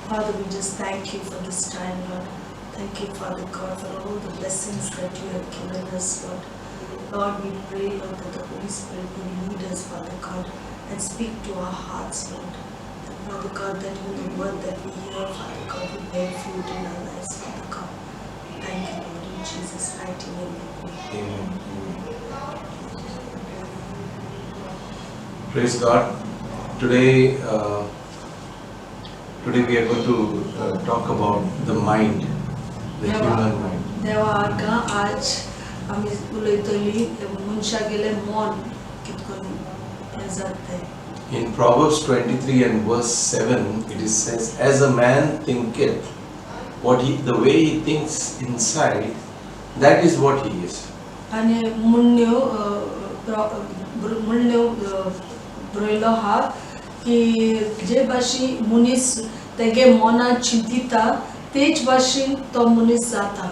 Father, we just thank you for this time, Lord. Thank you, Father God, for all the blessings that you have given us, Lord. Lord, we pray, Lord, that the Holy Spirit will lead us, Father God, and speak to our hearts, Lord. And Father God, that with the word that we hear, Father God, will bear fruit in our lives, Father God. Thank you, Lord, in Jesus' mighty name we pray. Amen. Praise God. Today, today we are going to talk about the mind, the human mind. देवार्गा आज आम्ही उलयतली मनशा गेले मन कितकोन हे जाते. In Proverbs 23 and verse 7, it is says, "As a man thinketh, the way he thinks inside, that is what he is." आणि मुन्यो ब्रोयलो हा की जे भाशी मुनीस तेगे मना चिंतिता तेच भाशेन तो मुनीस जाता.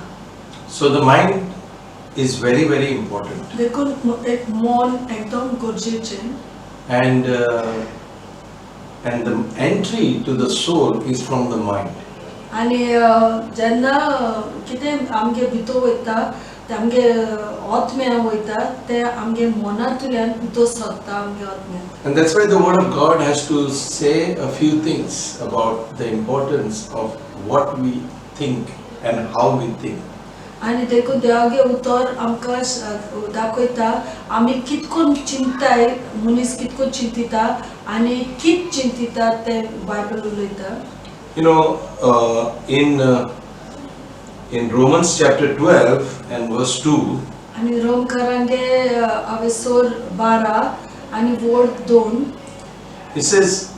So the mind is very, very important. देखून एक मन एकदम गरजेचें. And the entry to the soul is from the mind. आणि जेन्ना कितें आमगे भितर वयता ते आमगे आत्म्यान वयता ते आमगे मनांतल्यान भितर सरता आमगे आत्म्यान. And that's why the word of God has to say a few things about the importance of what we think and how we think. आणि देखून देवागे उतर आमकां दाखयता आमी कितकोन चिंताय मनीस कितकोन चिंतिता आनी कित चिंतिता ते बायबल उलयता. You know, in Romans chapter 12 and verse 2, आणि रोमकारांगे अवेसोर 12 आणि word 2 it says,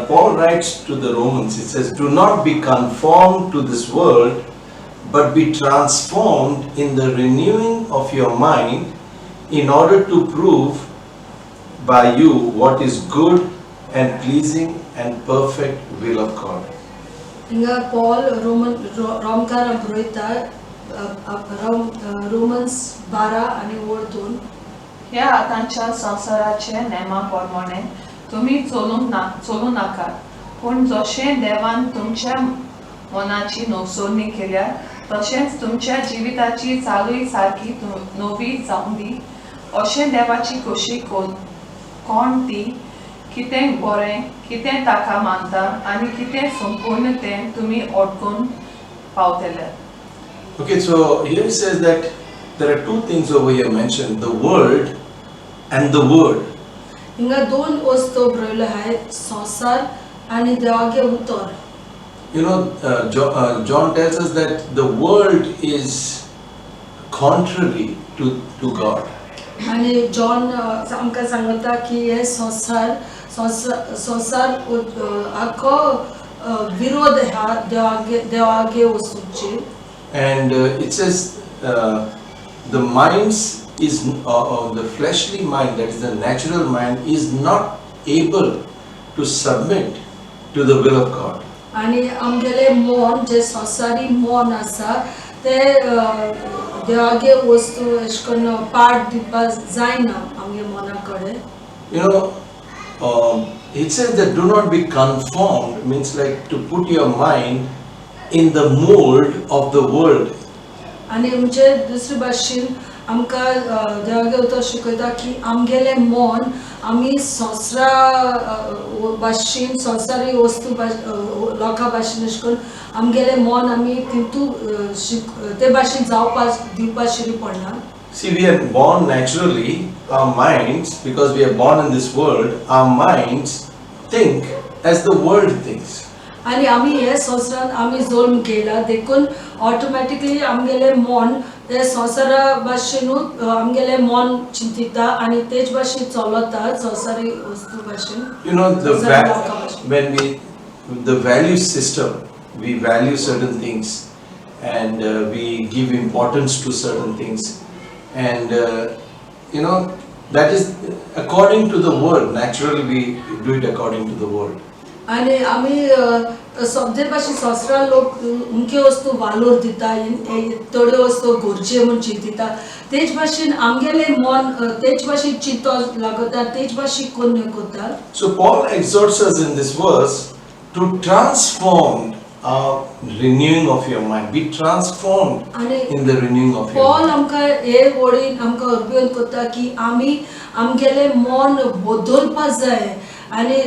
Paul writes to the Romans, it says, "Do not be conformed to this world, but be transformed in the renewing of your mind, in order to prove by you what is good and pleasing and perfect will of God." हिंगा Paul रोमकारां बरयता Romans 12 आणि word 2. ह्या आतांच्या संसाराचे नेमाप्रमाणे तुम्ही चलू नाकात, पण जशें देवान तुमच्या मनाची नवसोडणी केल्या तशेंच तुमच्या जिविताची चालूय सारकी नवी जावं दी, अशें देवाची कशी कोण ती, कितें बरें, कितें ताका मानता आनी कितें संपूर्ण तें तुमी ओळखून पावतले. Okay, so here it says that there are two things over here mentioned, the world and the word. हिंगा दोन वस्तू बरयल्यो आहाय, संसार आणि देवागे उतर. You know, John tells us that the world is contrary to God. आणि जॉन आमकां सांगता की हे संसार आखो विरोध हा देवागे वस्तूची. And it says the minds is the fleshly mind, that is the natural mind, is not able to submit to the will of God. आणि आमगेले मन जे संसारी मन आसा ते देवागे वस्तू अशें करून पाड दिवपा जायना आमगे मना कडेन. You know, it says that do not be conformed, means like to put your mind in the mold of the world. आणि म्हणजे दुसरे भाशेन आमकां देवागे उतर शिकयता की आमगेले मन आमी संसरा भाशेन संसारी वस्तू लोकां भाशेन अशें करून आमगेले मन आमी तितू ते भाशेन जावपा दिवपा शिरी पडना. See, we are born naturally, our minds, because we are born in this world, our minds think as the world thinks. आणि आमी हे संवसारान आमी जल्म घेयला देखून ऑटोमॅटिकली आमगेले मन ते संवसारा भाशेनूच आमगेले मन चिंतिता आणि तेच भाशेन चलता संवसारी वस्तू भाशेन. You know, the value system, we value certain things and we give importance to certain things, and you know, that is according to the world. Naturally we do it according to the world. आणि आमी सगळे भाशेन संवसारा लोक उमके वस्तू वालोर दिता, थोड्यो वस्तू गरजे म्हूण चिंतिता, तेच भाशेन आमगेले मन तेच भाशेन चिंतो लागता, तेच भाशेन कोन्न करता. So Paul exhorts us in this verse to transform renewing of your mind. Be transformed आणि in the renewing of your Paul mind. आमकां हे वडीन आमकां अर्बेन करता की आमी आमगेले मन बदलपा जाय आनी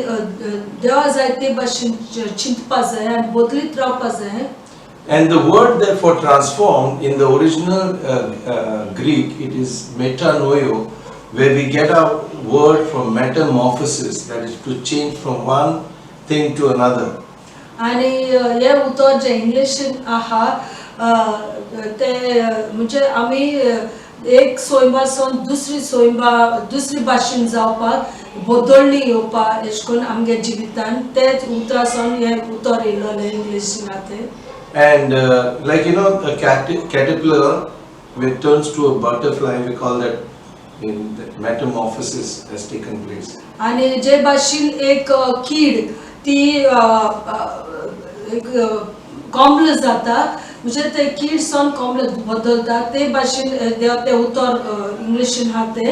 देवा जाय ते भाशेन चिंतपा जाय आनी बदलीत रावपा जाय. And the word therefore transformed in the original Greek, it is metanoio, where we get our word from metamorphosis, that is to change from one thing to another. आणि हे उतर जे इंग्लिशीन आहा ते म्हणजे आमी एक सोयंबासून दुसरी भाशेन जावपाक बदलणी येवपाक अशें करून आमगे जिवितान तेच उतरासून हे उतर येयलोलें इंग्लिशीन आहा. And like a caterpillar, when it turns to a butterfly, we call that in the metamorphosis has taken place. आणि जे भाशेन एक कीड ती एक कॉम्बल जाता म्हणजे ते कीड सोन कॉम्बल बदलता ते भाशेन ते उतर इंग्लिशीन आहा ते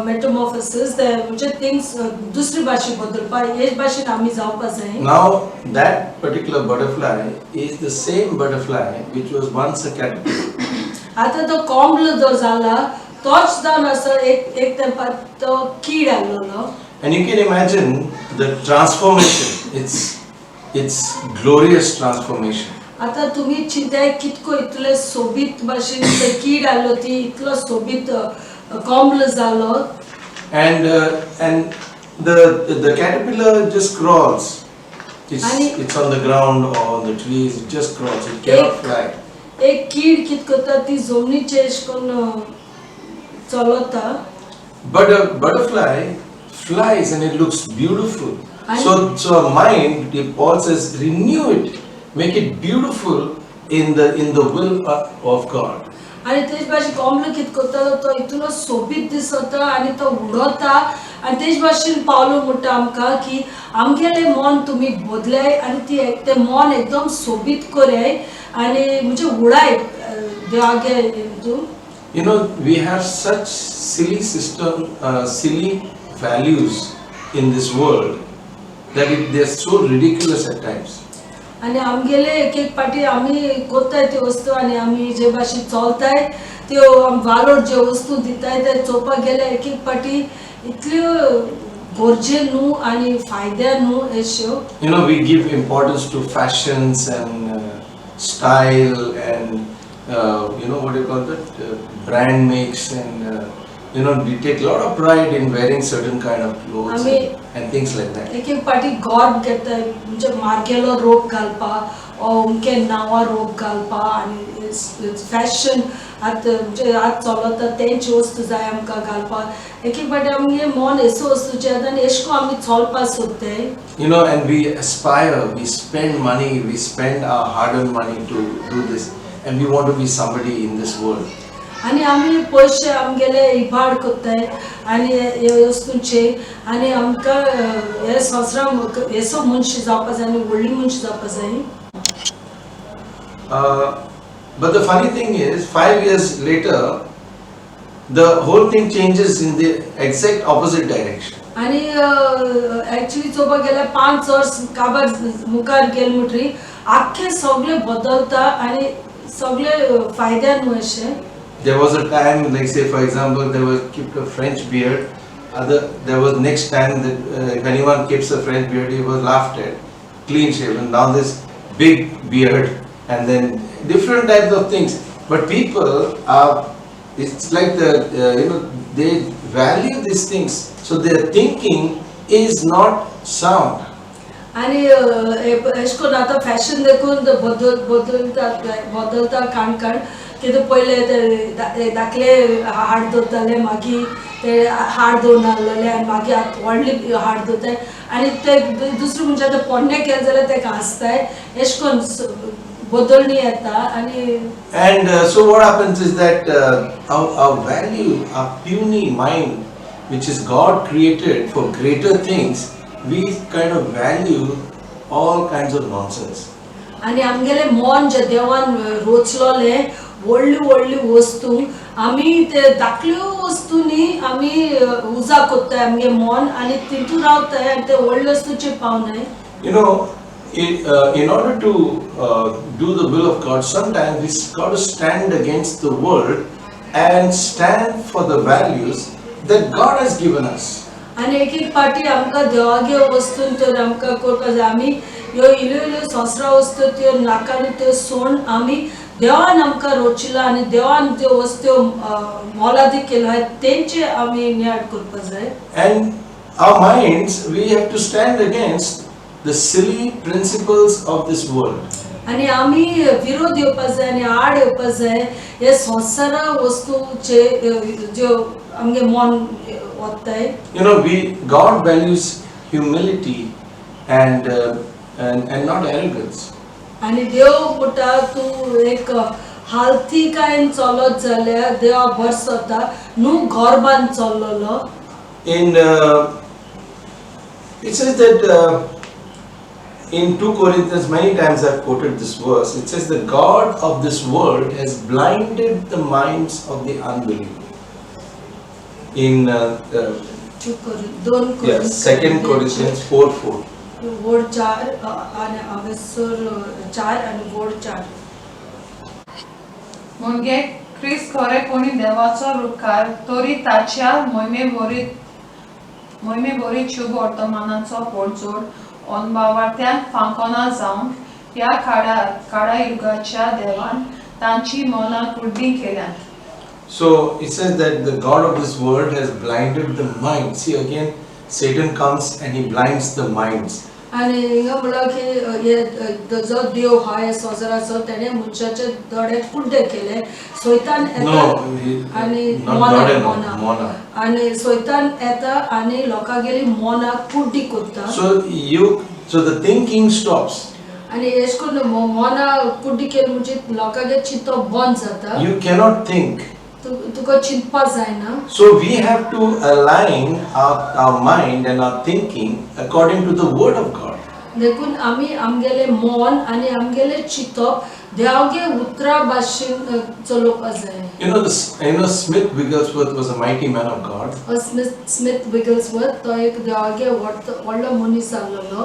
मेटामॉर्फोसिस ते म्हणजे थिंग्स दुसरी भाशे बदलपा हे भाशेन आमी जावपा जाय. Now that particular butterfly is the same butterfly which was once a caterpillar. आता तो कॉम्बल जो जाला तोच जावन आसा एक तेंपार तो कीड आयलोलो. And you can imagine the transformation. It's glorious transformation. आता तुम्ही चिंताय कितको इतले सोबीत भाशेन ते कीड आयलो ती इतलो सोबीत कॉम्बल जालो. And the caterpillar just crawls. It's on the ground or on the trees. It just crawls. It cannot fly. एक कीड कित करता ती जमनीचेर अशें करून चलता. But a butterfly flies and it looks beautiful. So a mind, Paul says, renew it, make it beautiful in the will of God. आणि तेच भाशेन कॉम्बल कित करता तो इतलो सोबीत दिसता आनी तो उडता आनी तेच भाशेन पावलो म्हणटा आमकां की आमगेलें मन तुमी बदलाय आनी ते मन एकदम सोबीत कराय आनी म्हणजे उडाय देवागे हितून. You know, we have such silly values in this world that they are so ridiculous at times. आणि आमगेले एक पाटी आमी कोत्ताय त्यो वस्तू आनी आमी जे भाशेन चलताय त्यो वालोर जे वस्तू दिताय ते चोवपाक गेल्यार एक पाटी इतल्यो गरजे न्हू आनी फायद्या न्हू अश्यो. You know, we give importance to fashions and style and what do you call that, brand makes and we take a lot of pride in wearing certain kind of clothes and things like that. एक पाटी God घेताय म्हणजे मार्गेलो रोप घालपा ओ उमके नांवा रोप घालपा आनी fashion म्हणजे आज चलता तेंची वस्तू जाय आमकां घालपा. एक पाटी आमगे मन एसो वस्तूचे आसा आनी एशको आमी चलपा सोदताय. And we aspire, we spend money, we spend our hard-earned money to do this, and we want to be somebody in this world. आनी आमी पयशे आमगेले इबाड कोत्ताय आनी हे वस्तूंचे आनी आमकां हे संवसारान एसो मनशी जावपा जाय आनी व्हडली मनशी जावपा जाय. But the funny thing is, 5 years later, the whole thing changes in the exact opposite direction. आनी एक्चुअली चोवपाक गेल्यार 5 वर्स काबार मुखार गेल म्हणटरी आख्खे सगळे बदलता आनी सगळे फायद्यान न्हू अशें. There was a time, like say for example, there was kept a French beard. There was next time that if anyone keeps a French beard, he was laughed at, clean shaven. Now this big beard, and then different types of things. But people are, it's like they value these things, so their thinking is not sound. आनी एश कोन्न आतां fashion देखून बदलता काण कितें पयले ते धाकले हाड दवरताले मागीर ते हाड दवरून नासलेले आनी मागीर आतां व्हडली हाड दवरताय आनी ते दुसरे मनशां ते पोन्ने केले जाल्यार तेका हांसताय एश कोन्न बदलणी येता आनी. And so what happens is that our value, our puny mind, which is God created for greater things, we kind of value all kinds of nonsense. आनी आमगेले मन जे देवान रोचलोले व्हडली वस्तू आमी ते धाकल्यो वस्तूंनी आमी उजा कोत्ताय आमगे मन आनी तितून रावताय आनी ते व्हडले वस्तूचे पावनाय. in order to do the will of God, sometimes we've got to stand against the world and stand for the values that God has given us. आणि एक एक पाटी आमकां देवागे वस्तून तर आमकां करपा जाय आमी ह्यो इल्ल्यो इल्ल्यो संसरा वस्तू त्यो नाकानी त्यो सोडून आमी देवान आमकां रोचिला आनी देवान त्यो वस्तू मोलादीक केल्यो आहाय तेंचे आमी न्याय करपा जाय. And our minds, we have to stand against the silly principles of this world. आणि आमी विरोध येवपा जाय आनी आड येवपा जाय हे संसारा वस्तूचे ज्यो आमगे मन वताय. You know, God values humility and not arrogance. आणि देव म्हणटा तूं एक हालतीकायेन चलत जाल्यार देवा बरें जाता न्हू गोरबान चल्लोलो. In it says that in 2 Corinthians, many times I've quoted this verse. It says the God of this world has blinded the minds of the unbelieving. In 2 Corinthians 2 Corinthians 4:4. वोड 4 आणि हांगासर 4 आणि वोड 4. म्हणजे ख्रिस्त खरे कोणी देवाचो रुखार तरी ताच्या मोहिमे बरी शुभ वर्तमानाचो पोळचोड अनभावार्थ्यांक फांकोना जावन ह्या काळा युगाच्या देवान तांची मनां कुड्डी केल्यात. So it says that the God of this world has blinded the mind. See, again, Satan comes and he blinds the minds. आणि हिंगा म्हणला की हे जो देव हा हे संसाराचो तेणे मनशाचे दोळे कुड्डे केले. सैतान येता आणि मना आणि सैतान येता आणि लोकांगेली मना कुड्डी करता. So the thinking stops. आणि एश करून मना कुड्डी केली म्हणजे लोकांगे चित्त बंद जाता. You cannot think. तुका चिंतपा जायना. So we have to align our mind and our thinking according to the word of God. देखून आमी आमगेले मन आणि आमगेले चित्तप देवागे उतरा भाशेन चलोवपा जाय. You know Smith Wigglesworth was a mighty man of God. Smith Wigglesworth तो एक देवागे व्हडलो मनीस आसलो.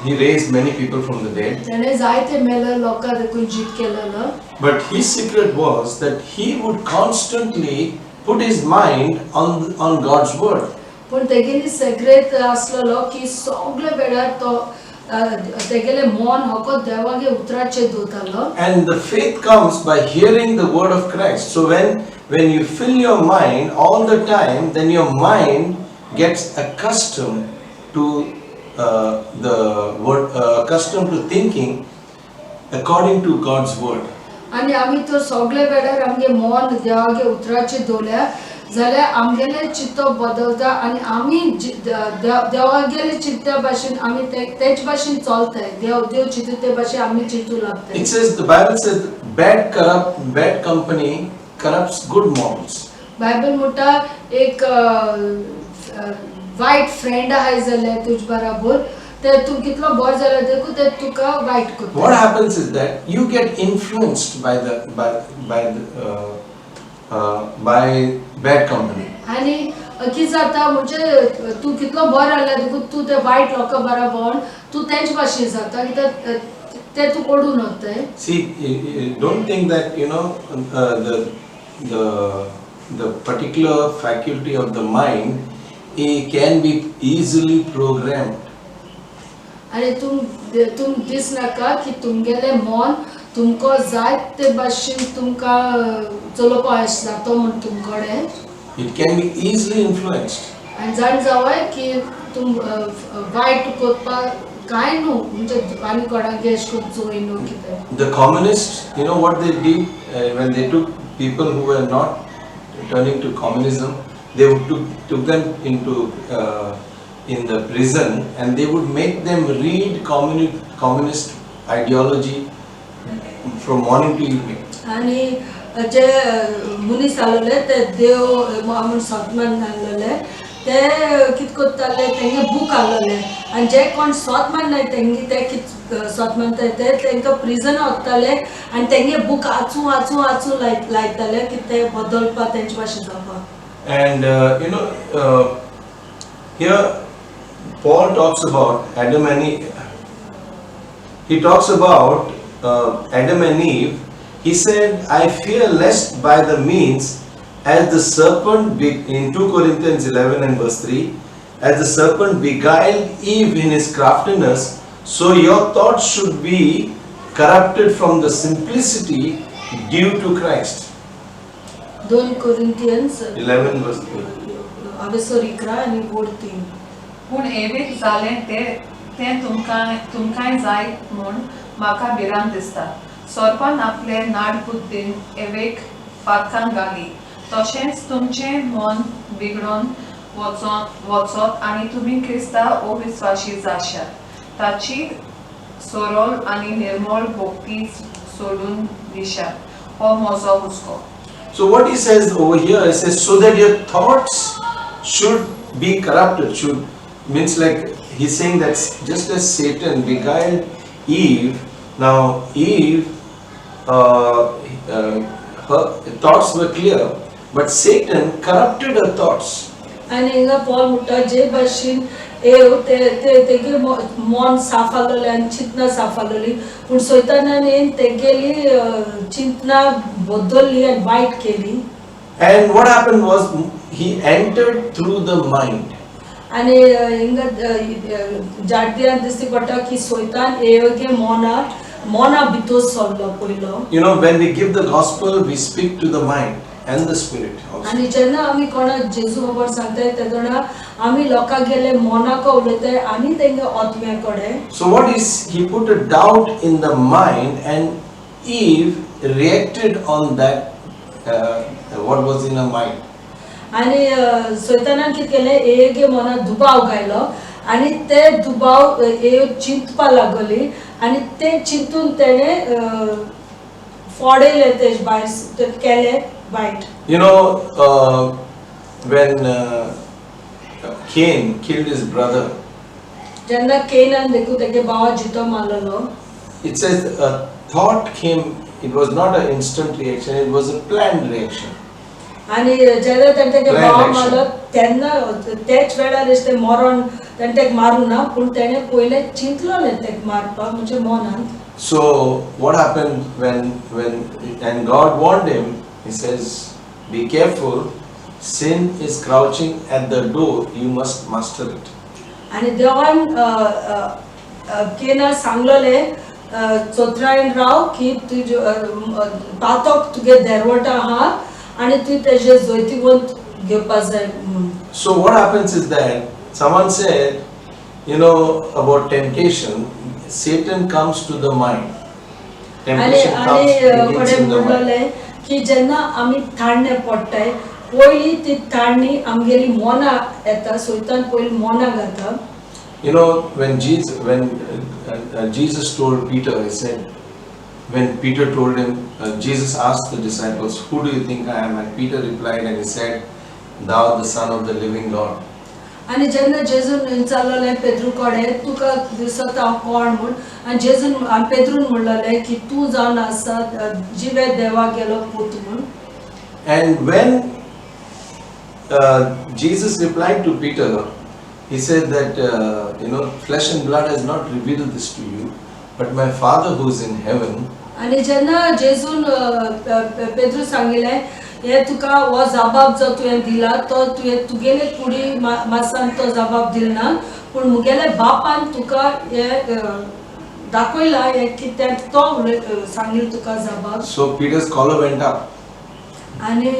He raised many people from the dead. तेणे जायते मेले लोकां देखून जीत केलेलो. But his secret was that he would constantly put his mind on God's word. पण तेगेली सेक्रेट आसलो की सगळे वेळार तो तेगेले मन हको देवागे उतराचे दोतालो. And the faith comes by hearing the word of Christ. So when you fill your mind all the time, then your mind gets accustomed to the word, accustomed to thinking according to God's word. आणि आमी तो सगळे वेळार आमगे मन देवागे उतराचे दोल्या जाल्यार आमगेले चित्त बदलता आणि आमी देवागेले चित्ता भाशेन आमी तेच भाशेन चलताय. देव चित्त ते भाशेन आमी चिंतू लागताय. It says, the Bible says, bad company corrupts good morals. Bible म्हणटा एक वाईट फ्रेंड आहाय जाल्यार तुज बराबर ते तू कितलो बरो जाल्यार देखू ते तुका वाईट करता. What happens is that you get influenced by bad company. आणि कितें जाता म्हणजे तू कितलो बरो जाल्यार देखू तू ते वाईट लोकां बराबर तू तेंच भाशेन जाता कित्याक ते तू पडून वताय. See, don't think that the particular faculty of the mind can be easily programmed. आणि तुम दिस नाका की तुमगेले मन तुमको जाय ते भाशेन तुमका चलोवपा जातो म्हण तुमकडे. It can be easily influenced. आणि जाण जावंय की तुम वाईट करपा काय न्हू म्हणजे आनी कोणागे एश कोन चोय न्हू कितें. The communists, you know what they did when they took people who were not turning to communism, they took them into in the prison and they would make them read communist ideology from morning to evening. आणि जे मनीस आसलेले ते देव म्हणून सतमान आसलेले ते कितें करताले तेंगे बूक आसलेले आनी जे कोण सतमान नाय तेंगे ते कित सतमान ते तेंका प्रिजन वताले आनी तेंगे बूक आचू लायताले की ते बदलपा तेंचे भाशेन जावपा. And here Paul talks about Adam and Eve. He talks about Adam and Eve. He said, I fear lest by the means, as the serpent, in 2 Corinthians 11 and verse 3, as the serpent beguiled Eve in his craftiness, so your thoughts should be corrupted from the simplicity due to Christ. 2 Corinthians 11 verse 3. हांवें इकरा आनी वोड 3. पूण awake जालें तें तुमकांय जाय म्हूण म्हाका भिरांत दिसता. सोरपान आपले नाड बुद्दीन एवेक पातकान घाली, तशेंच तुमचें मन बिगडोन वचत आनी तुमी क्रिस्ता अविस्वासी जाशात. ताची सोरोल आनी निर्मळ भोगती सोडून दिशात. हो म्हजो हुस्को. So what he says over here, he says, so that your thoughts should be corrupted. Should means like he's saying that just as Satan beguiled Eve, now Eve, her thoughts were clear, but Satan corrupted her thoughts. आनी हिंगा Paul म्हणटा जे भाशेन एव तेगे मन साफ आसलोलें आनी चिंतना साफ आसलोली, पूण सैतानान येवन तेगेली चिंतना बदलली आनी वायट केली. And what happened was he entered through the mind. आनी हिंगा जाड्यान दिसता पडटा की सैतान एवगे मना भितर सरलो पयलो. You know, when we give the gospel, we speak to the mind and the spirit also. आनी जेन्ना आमी कोणा जेजू खबर सांगताय तेदोना आमी लोकां गेले मनाक उलयताय आनी तेंगे आत्म्या कडेन. So what is, he put a doubt in the mind and Eve reacted on that, what was in her mind. आनी सैतानान कितें केलें एगे मनात दुबाव घायलो आनी ते दुबाव चिंतपा लागली आनी ते चिंतून तेणें फोडेले तेज भायर केले वायट. You know, when Cain killed his brother, जेन्ना केनान देखून तेगे भावा जितो मारलेलो, it says a thought came, it was not an instant reaction, it was a planned reaction. आनी जेन्ना तेणे तेगे भावा मारलो तेन्ना तेच वेळार तें मरण तेणे तेका मारूं ना, पूण तेणें पयले चिंतलोलें तेका मारपाक म्हणजे मनांत. So what happened when God warned him, he says, be careful, sin is crouching at the door, you must master it. आनी देवान केना सांगलोलें चोत्रायन राव की तुज पातोक तुगे देरवटा आहा आनी तूं तेजे जोयतीवंत घेवपा जाय म्हूण. So what happens is that someone said, you know, about temptation, Satan comes to the mind. Temptation comes, begins in the mind. की जेन्ना आमी थाडणे पडटाय पयली ती थाडणी आमगेली मना येता, सैतान पयली मना घाता. You know, when Jesus told Peter, he said, when Peter told him, Jesus asked the disciples, who do you think I am? And Peter replied and he said, thou the son of the living God. आनी जेन्ना जेजून विचारलोलें पेद्रू कडेन तुका दिसता हांव कोण म्हूण, आनी जेजून पेद्रून म्हणलोलें की तूं जावन आसा जिवे देवा गेलो पूत म्हूण. And when Jesus replied to Peter, he said that, you know, flesh and blood has not revealed this to you, but my Father who is in heaven. आनी जेन्ना जेजून पेद्रू सांगिल्लें हे तुका हो जबाब जो तुवें दिला तो तुगेले कुडी मासान तो जबाब दिलना, पूण मुगेले बापान तुका हे दाखयला हे कित्याक तो सांगिल्लो तुका जबाब. So Peter's collar went up. आनी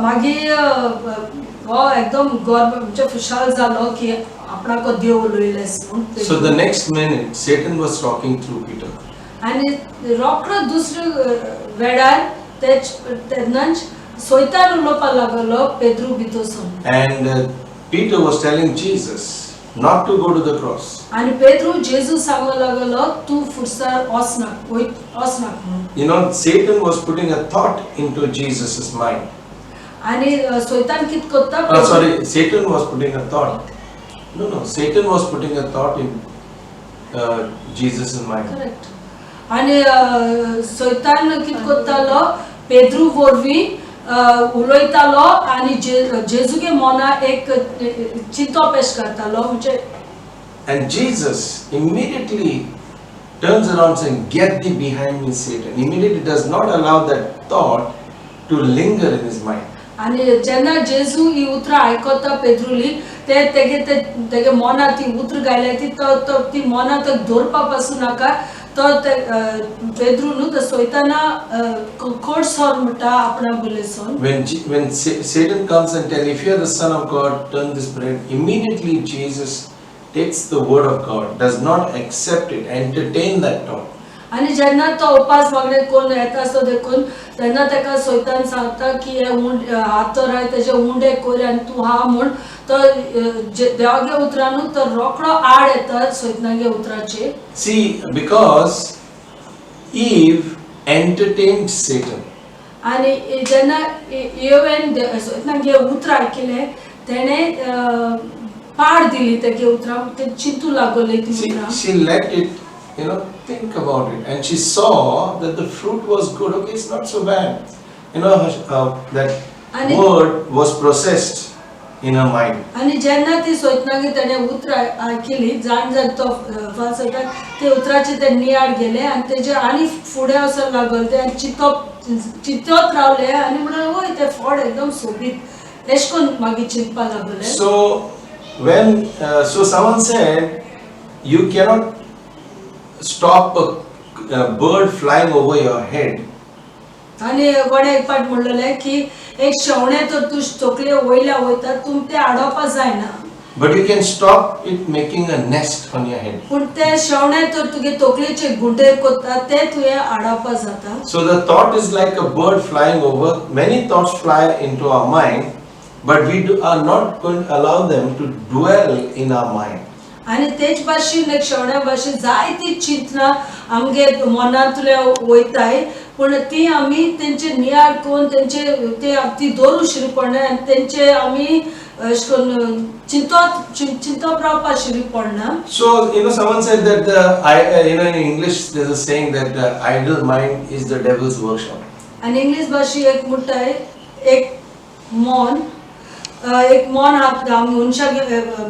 मागीर हो एकदम गर्व म्हणजे खुशाल जालो की आपणाको देव उलयलेस म्हूण. So the next minute, Satan was talking through Peter. आनी रोखडो दुसरे वेळार तेन्नाच सैतान उलोवपा लागलो Pedro भितरसून. And Peter was telling Jesus not to go to the cross. आनी पेद्रू जेजू सांगो लागलो तूं फुडसार वचनाक म्हूण. You know, Satan was putting a thought into Jesus' mind. आनी सैतान कित करता? Sorry, Satan was putting a thought. No, Satan was putting a thought in Jesus' mind. Correct. आनी सैतान कित करतालो पेद्रू वरवीं उलयतालो आणि जेजूगे मना एक चिंतो पेश करतालो म्हणजे And Jesus immediately turns around saying, "Get thee behind me, Satan." Immediately does not allow that thought to linger in his mind. आणि जेन्ना जेजू ही उतरां आयकता पेद्रुली तेगे मना ती उतर गायल्या ती मना तक धरपा पासून नाका तो पेद्रू न्हू तो सोयताना खोड सोर म्हणटा आपणा बुलेसोन. When Satan comes and tells, "If you are the Son of God, turn this bread," immediately Jesus takes the word of God, does not accept it, entertain that thought. आणि जेन्ना तो उपास मागणे कोण येता असतो देखून तेन्ना ताका सोयतान सांगता की हे हातो राय तेजे उंडे कोर आनी तूं हा म्हूण तो देवागे उतरांनू तो रोखडो आड येता सोयतनागे उतराचे. See, because Eve entertained Satan. आणि जेन्ना येवेन सोयतनागे उतर आयकले तेणे पाड दिली तेगे उतरां ते चिंतू लागले ती उतरां. She let it, think about it, and she saw that the fruit was good. Okay, it's not so bad. That word was processed in her mind. आणि जेन्ना ती सोयतनागे तेणे उतर आयकली जाण जाण तो फासटा ते उतराचे ते नियाड गेले आणि तेजे आनी फुडें वचून लागले ते चिंतत रावले आणि म्हणून वय ते फळ एकदम सोबीत एश कोन मागीर चिंतपा लागले. So someone said, you cannot stop a bird flying over your head. आणि कोणे एक पाट म्हणलेले की एक शेवणे तर तू तोकले वयल्या वयता तुम ते आडोवपा जायना. But you can stop it making a nest on your head. पण ते शेवणे तर तुगे तोकलेचे गुंडेर कोत्ता ते तुये आडोवपा जाता. So the thought is like a bird flying over. Many thoughts fly into our mind, but we are not going to allow them to dwell in our mind. आणि तेच भाशेन एक शेवण्या भाशेन जायती चिंतना आमगे मनांतले वयताय पण ती आमी तेंचे नियाड कोन तेंचे ते ती दोरू शिरी पडना आनी तेंचे आमी चिंतप रावपा शिरी पडना. So someone said that in English there's a saying that the idle mind is the devil's workshop. आणि इंग्लिश भाषी एक म्हणटाय एक मन आमी मनशा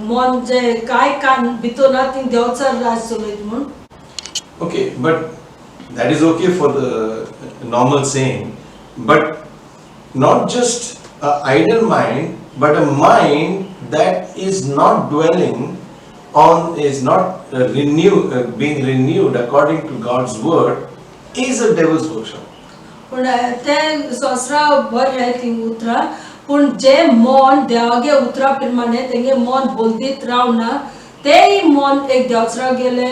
मन जे काय कान भितर ना ती देवचा राज चलयत म्हूण. Okay, but that is okay for the normal saying, but not just an idle mind, but a mind that is not dwelling on, is not being renewed according to God's word, is a devil's workshop. पण ते सोसरा बर है ती उतरा पण जे मन देवागे उतरा प्रमाणे तेंगे मन बोलदीत रावना तेही मन एक देवचरा गेले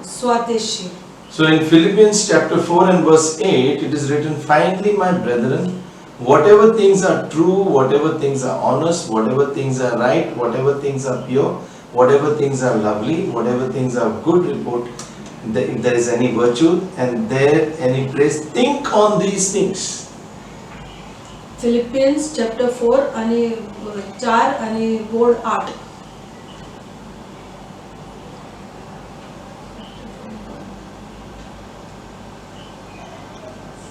swadeshi. So in Philippians chapter 4 and verse 8 it is written, "Finally, my brethren, whatever things are true, whatever things are honest, whatever things are right, whatever things are pure, whatever things are lovely, whatever things are good report, if there is any virtue and there any praise, think on these things." Philippians chapter 4 आणि 4 आणि board 8.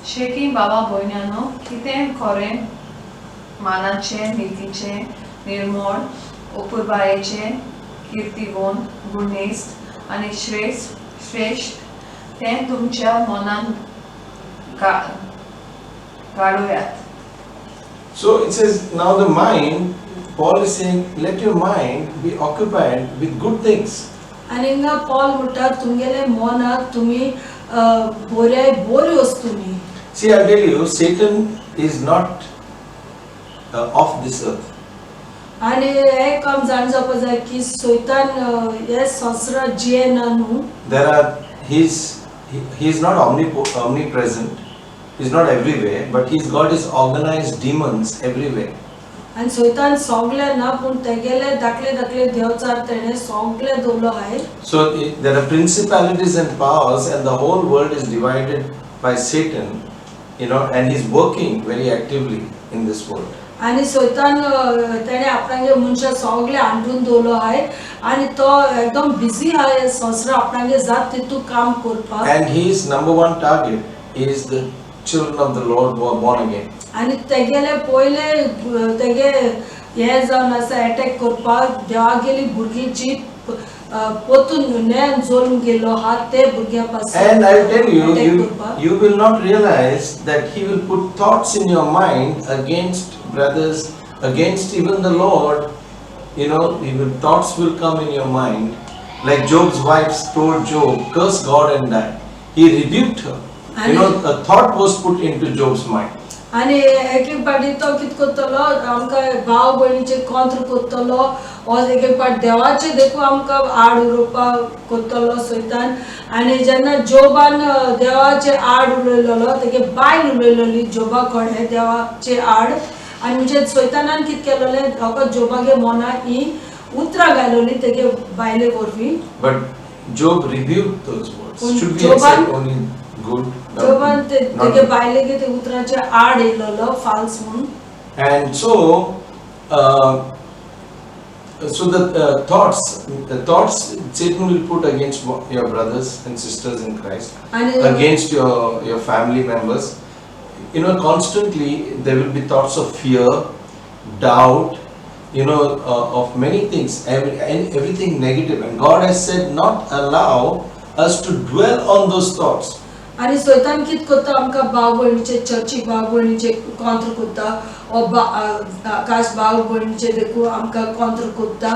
Shaky बाबा भयण्यानो कितें खरें मानाचें नितीचें निर्मळ अपुरबायेचें कीर्तिवंत गुणेस्त आनी श्रेष्ठ तें तुमच्या मनान घालुयात. So it says, now the mind, Paul is saying, let your mind be occupied with good things. आणि हिंगा पॉल म्हणटा तुमगेले मनाक तुम्ही बोरे वस्तुनी. See, I'll tell you, Satan is not of this earth. आणि हे काम जाण जावपा जाय की सैतान हे संसारा जियेना न्हू. He is not omnipresent. He's not everywhere, but he's got his organized demons everywhere. आणि सैतान सोगले ना पण तेगेले दाखले देवचार तेणे सोगले दवरलो आहे. So there are principalities and powers, and the whole world is divided by Satan, and he's working very actively in this world. आणि सैतान तेणे आपणागे मनशा सोगले आंडून दवरलो आहे आणि तो एकदम बिझी आहे संसार आपणागे जात तितू काम करपाक. And his number one target is the children of the Lord who are born again. आनी तेगेले पयले तेगे हे जावन आसा अटॅक करपाक देवागेली भुरगीं जी पोतून नेन जोलून गेलो हा ते भुरग्यां पासून And I'll tell you, attack you, करपाक. you will not realize that he will put thoughts in your mind against brothers, against even the Lord. You know, thoughts will come in your mind. Like Job's wife told Job, curse God and die. He rebuked her. You know, a thought was put into Job's mind. आनी एक एक पाटी तो कित करतलो आमकां भाव भयणीचे कॉन्त्र करतलो और एक एक पाट देवाचे देखून आमकां आड उलोवपाक करतलो सैतान आनी जेन्ना जोबान देवाचे आड उलयलोलो तेगे बायल उलयलोली जोबा कडेन देवाचे आड आनी म्हणजे सैतानान कित केलोलें हाका जोबागे मोनाक ही उतरां घालोली तेगे बायले वरवीं. But Job rebuked those words. Und Should we Joban- accept only good? जोबान तेगे Not- बायलेगे ते उतराचे आड येयलोलो फाल्स म्हणून. And so, the thoughts Satan will put against your brothers and sisters in Christ, आनी against your family members. You know, constantly there will be thoughts of fear, doubt, you know, of many things, everything negative. And God has said, not allow us to dwell on those thoughts. आनी सैतान कित करता आमकां भाव भयणीचे चर्ची भाव भयणीचे कॉन्त्र करता और आकाश भाव भयणीचे देखून आमकां कॉन्त्र करता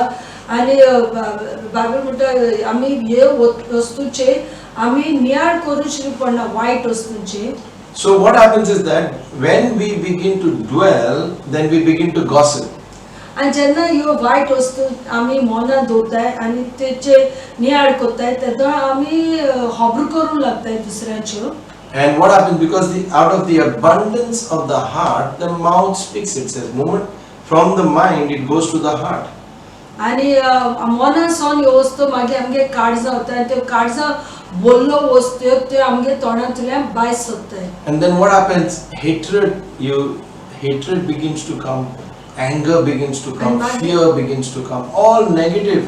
आनी बायबल म्हणटा आमी हे वस्तूचे आमी नियाळ करूच पडना वायट वस्तूंचे. So what happens is that when we begin to dwell, then we begin to gossip. आनी जेन्ना ह्यो वायट वस्तू आमी मनांत दवरताय आनी तेचे नियाळ कोत्ताय तेन्ना आमी खबर करूंक लागताय दुसऱ्यांच्यो. And what happens, because out of the abundance of the heart, the mouth speaks. It says, moment from the mind, it goes to the heart. आनी मनांतसून ह्यो वस्तू मागीर आमगे काळजां वता आनी त्यो काळजां बोल्लो वस्तू त्यो आमगे तोंडांतल्यान भायर सरताय. And then what happens? Hatred begins to come, anger begins to come, fear begins to come. All negative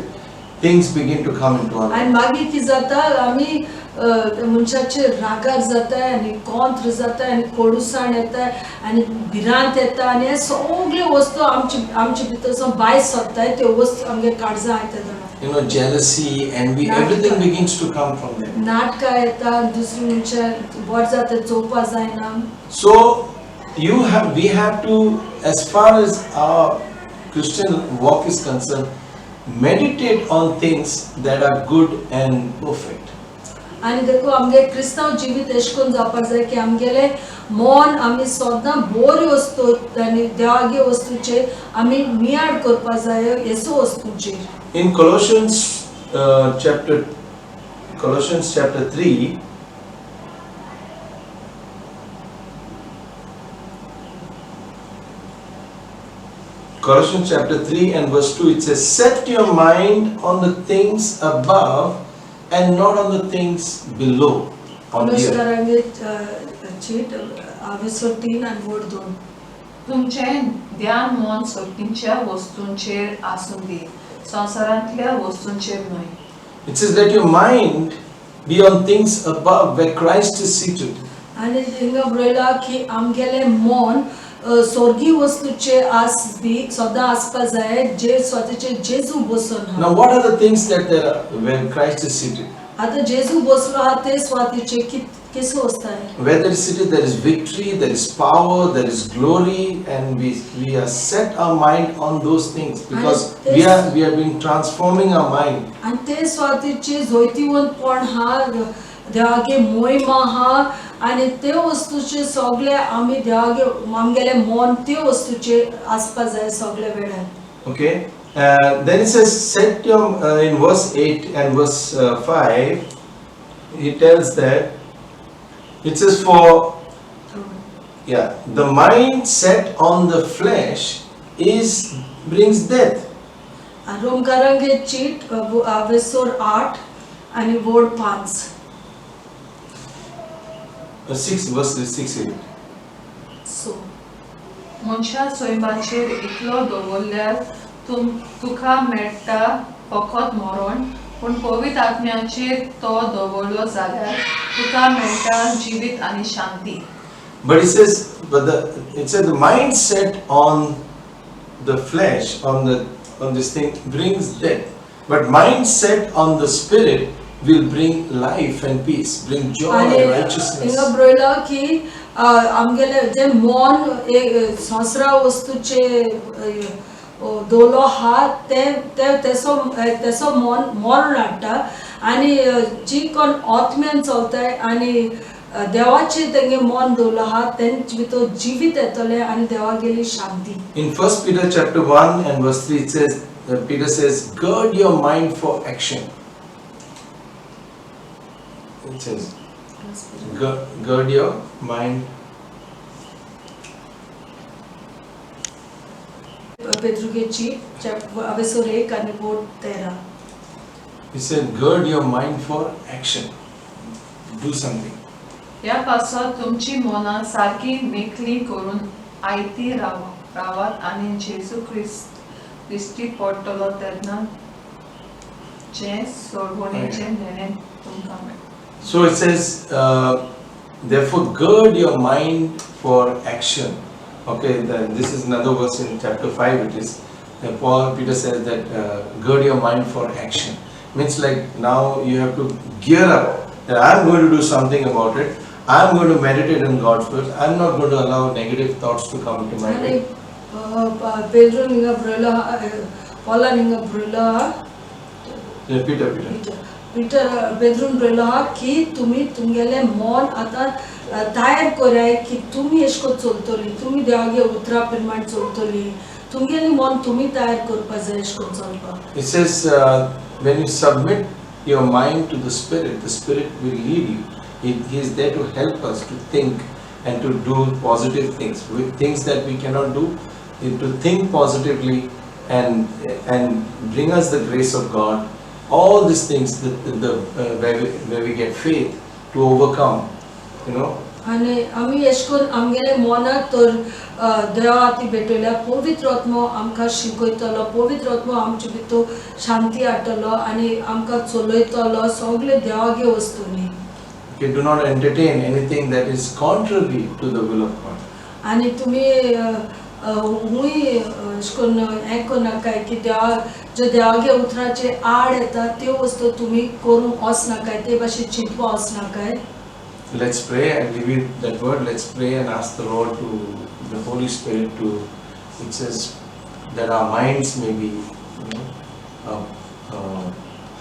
things begin to come into our आनी life. मागीर कितें जाता आमी मनशाचे रागार जाता आनी कॉन्त्र जाता आनी कोडूसाण येता आनी भिरांत येता आनी हे सगळ्यो वस्तू आमचे भितरसून भायर सरताय त्यो वस्तू आमगे काळजां येता. You know, jealousy, envy, everything begins to come from there. नाटकां येता दुसरी मनशां वर जाता चोवपा जायना. So we have to, as far as our Christian walk is concerned, meditate on things that are good and perfect. आनी देखो आमगे क्रिस्तांव जिवीत अशें करून जावपाक जाय की आमगेले मन आमी सदां बऱ्यो वस्तू आनी देवागे वस्तूचेर आमी नियाळ करपाक जाय Yesu वस्तूंचेर. In Colossians chapter 3, Colossians chapter 3 and verse 2, it says, set your mind on the things above and not on the things below, on the earth. अनुष्कारांगे चीट आवेसो 3 आनी वोड 2. तुमचें ध्यान मन सोडींच्या वस्तूंचेर आसूं दी, संवसारांतल्या वस्तूंचेर न्हय. It says, let your mind be on things above where Christ is seated. आनी हिंगा बरयला की आमगेले मन स्वर्गीय वस्तूचे आस दी सदां आसपा जाय जे स्वताचे जेजू बसून हा. Now, what are the things that there are where Christ is seated? आता जेजू बसलो हा ते स्वातीचे केसो वस्ताय. Where there is seated, there is victory, there is power, there is glory, and we are set our mind on those things because we are being transforming our mind. आनी ते स्वातीचे जोयतीवंतपण हा देवागे मोहिमा हा आनी ते वस्तूचे सगळे आमी देवागे आमगेले मन ते वस्तूचे आसपा जाय सगळे वेळार. Okay. Then it says, set your in verse 8 and verse 5. He tells that it says the mind set on the flesh brings death. रोमकारांगे चीट आवेसोर 8 आनी वोड 5. 6 verse 6 8. सो मनशा सोयबाचेर इतलो दवरल्यार तुका मेळटा फकत मरण, पूण पवित्र आत्म्याचेर तो दवरलो जाल्यार तुका मेळटा जिवीत आनी शांती. But it says, the mindset on the flesh, on this thing brings death. But mindset on the spirit will bring life and peace, bring joy आणि and righteousness. हिंगा बरोयला की आमगेले जे मन संसरा वस्तूचे दोलो हा तेसो मन हाडटा आनी जी कोण आत्म्यान चलताय आनी देवाचे तेंगे मन दवरलो हा तेंचे भितर जिवीत येतले आनी देवागेली शांती. In 1 Peter chapter 1 and verse 3 it says, Peter says, gird your mind for action. It says, gird your mind. पेद्रुगे चीट अवेसोर 1 आणि बोट 13. He said, gird your mind for action. Do something. या पासत तुमची मना सारकी मेकली करून आयती रावात आणि जेजू ख्रिस्ती पडटलो तेन्ना जे सोडवणेचे निर्णय तुमकां मेळटा. So it says, therefore gird your mind for action. Okay, then this is another verse in chapter 5. It is Peter says that gird your mind for action. Means like now you have to gear up that I'm going to do something about it. I'm going to meditate on God's word. I'm not going to allow negative thoughts to come into my आणि way. Pedro निंगा ब्रोयला पॉला निंगा ब्रोयला Peter पेद्रून ब्रोयला की तुम्ही तुमगेले मन आता तयार कराय की तुम्ही एशको चलतली तुम्ही देवागे उतरा प्रमाण चलतली तुमगेली मन तुम्ही तयार करपा जाय एशको चलपा. It says when you submit your mind to the Spirit will lead you. He is there to help us to think and to do positive things. Things that we cannot do, to think positively and bring us the grace of God. All these things where we get faith to overcome, you know. आणि आमी एशकोन आमगेले मनाक तर देवा ती भेटयल्या पवित्र आत्मा आमकां शिकयतलो पवित्र आत्मा आमचे भितर शांती हाडटलो आनी आमकां चलयतलो सगळे देवागे वस्तूंनी. Okay, do not entertain anything that is contrary to the will of God. आनी तुमी हुंय एशकोन हें करनाकाय की जे देवागे उतराचे आड येता त्यो वस्तू तुमी करूंक वचनाकाय ते भाशेन चिंतपा वचनाकाय. Let's pray and leave it that word. Let's pray and ask the Lord to, the Holy Spirit to, it says that our minds may be, you know,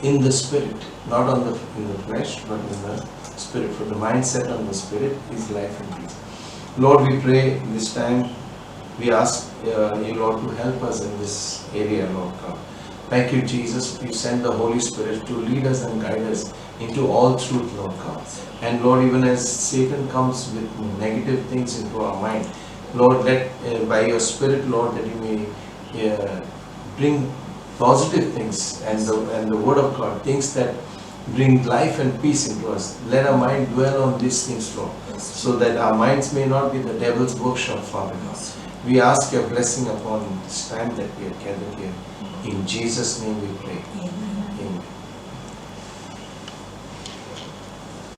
in the Spirit, not in the flesh, but in the Spirit. For the mindset on the Spirit is life and peace. Lord, we pray this time, we ask you, Lord, to help us in this area, Lord God. Thank you, Jesus. You send the Holy Spirit to lead us and guide us into all truth, Lord God. And Lord, even as Satan comes with negative things into our mind, Lord, let by your Spirit, Lord, that you may bring positive things and the Word of God, things that bring life and peace into us. Let our mind dwell on these things, Lord, so that our minds may not be the devil's workshop, Father God. We ask your blessing upon this time that we have gathered here. In Jesus' name we pray. Amen.